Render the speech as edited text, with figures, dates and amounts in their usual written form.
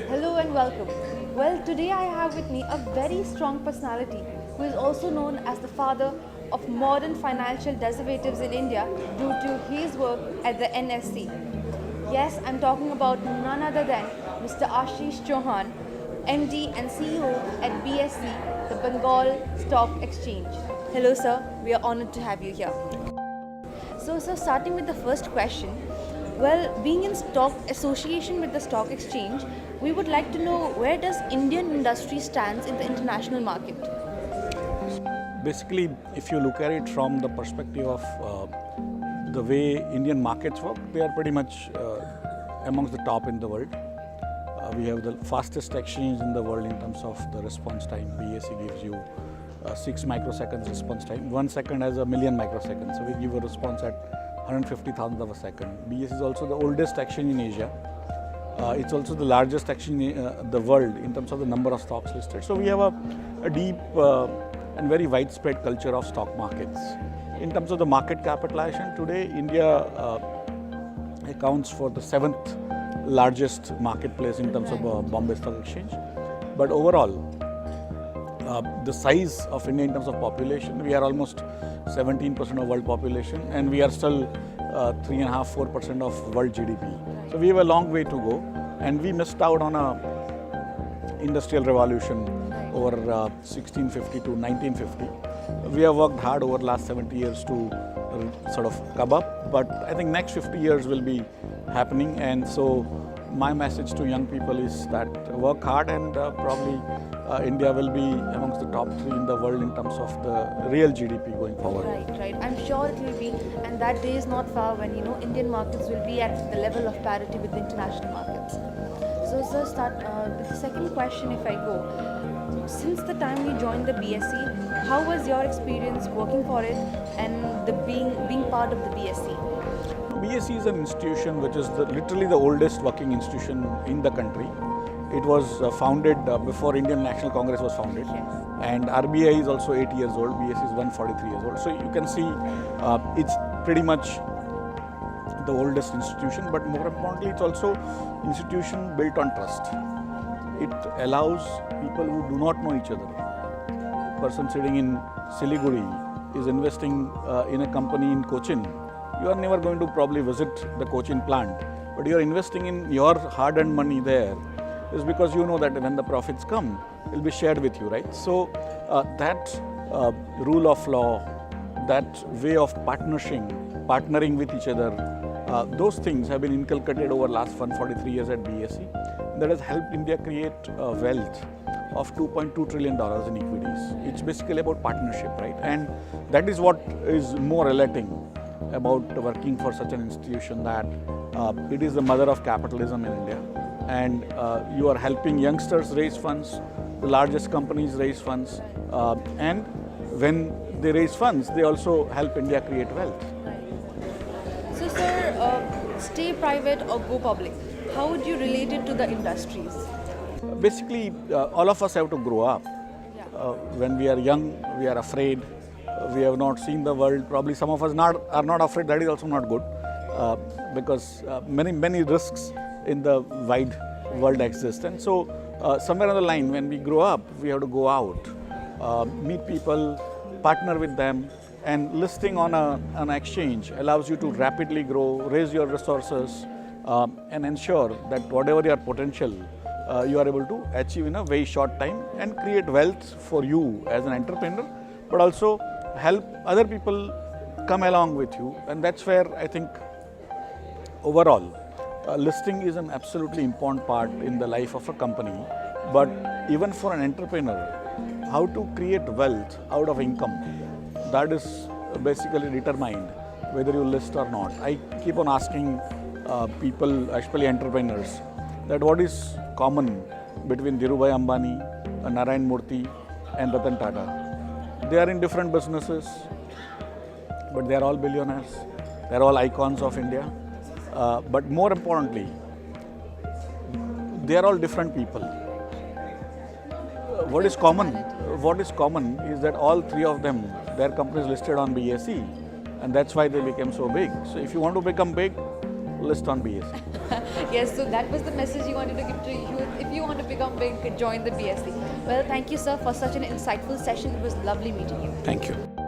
Hello and welcome. Well, today I have with me a very strong personality who is also known as the father of modern financial derivatives in India due to his work at the NSC. Yes, I'm talking about none other than Mr. Ashish Chauhan, MD and CEO at BSE, the Bengal Stock Exchange. Hello, sir. We are honored to have you here. So, sir, starting with the first question, well, being in stock association with the stock exchange, we would like to know where does Indian industry stands in the international market? Basically, if you look at it from the perspective of the way Indian markets work, they are pretty much amongst the top in the world. We have the fastest exchange in the world in terms of the response time. BSE gives you 6 microseconds response time. 1 second has a million microseconds. So we give a response at 150,000th of a second. BSE is also the oldest exchange in Asia. It's also the largest exchange in the world in terms of the number of stocks listed. So we have a deep and very widespread culture of stock markets. In terms of the market capitalization, today India accounts for the 7th largest marketplace in terms of Bombay Stock Exchange. But overall, the size of India in terms of population, we are almost 17% of world population, and we are still 3.5–4% of world GDP. So we have a long way to go, and we missed out on a industrial revolution over 1650 to 1950. We have worked hard over the last 70 years to sort of come up, but I think next 50 years will be happening, and so my message to young people is that work hard, and probably India will be amongst the top 3 in the world in terms of the real GDP going forward. Right. I'm sure it will be, and that day is not far when Indian markets will be at the level of parity with the international markets. So, sir, start with the second question. If I go, since the time you joined the BSE, how was your experience working for it and being part of the BSE? BSE is an institution which is literally the oldest working institution in the country. It was founded before Indian National Congress was founded, and RBI is also 8 years old, BSE is 143 years old. So you can see it's pretty much the oldest institution, but more importantly, it's also institution built on trust. It allows people who do not know each other. A person sitting in Siliguri is investing in a company in Cochin. You are never going to probably visit the Cochin plant, but you are investing in your hard-earned money there is because you know that when the profits come, it will be shared with you, right? So that rule of law, that way of partnering with each other, those things have been inculcated over the last 143 years at BSE. That has helped India create wealth of $2.2 trillion in equities. It's basically about partnership, right? And that is what is more relating about working for such an institution, that it is the mother of capitalism in India, and you are helping youngsters raise funds, the largest companies raise funds, and when they raise funds, they also help India create wealth. So, sir, stay private or go public, how would you relate it to the industries? Basically, all of us have to grow up. When we are young, we are afraid. We have not seen the world. Probably some of us are not afraid. That is also not good, because many risks in the wide world exist. And so somewhere on the line, when we grow up, we have to go out, meet people, partner with them, and listing on an exchange allows you to rapidly grow, raise your resources, and ensure that whatever your potential, you are able to achieve in a very short time and create wealth for you as an entrepreneur, but also help other people come along with you. And that's where I think overall listing is an absolutely important part in the life of a company. But even for an entrepreneur, how to create wealth out of income, that is basically determined whether you list or not. I keep on asking people, especially entrepreneurs, that what is common between Dhirubhai Ambani, Narayan Murthy and Ratan Tata. They are in different businesses, but they are all billionaires. They are all icons of India. But more importantly, they are all different people. What is common is that all 3 of them, their companies listed on BSE, and that's why they became so big. So if you want to become big, list on BSE. Yes, so that was the message you wanted to give to youth. If you want to become big, join the BSE. Well, thank you, sir, for such an insightful session. It was lovely meeting you. Thank you.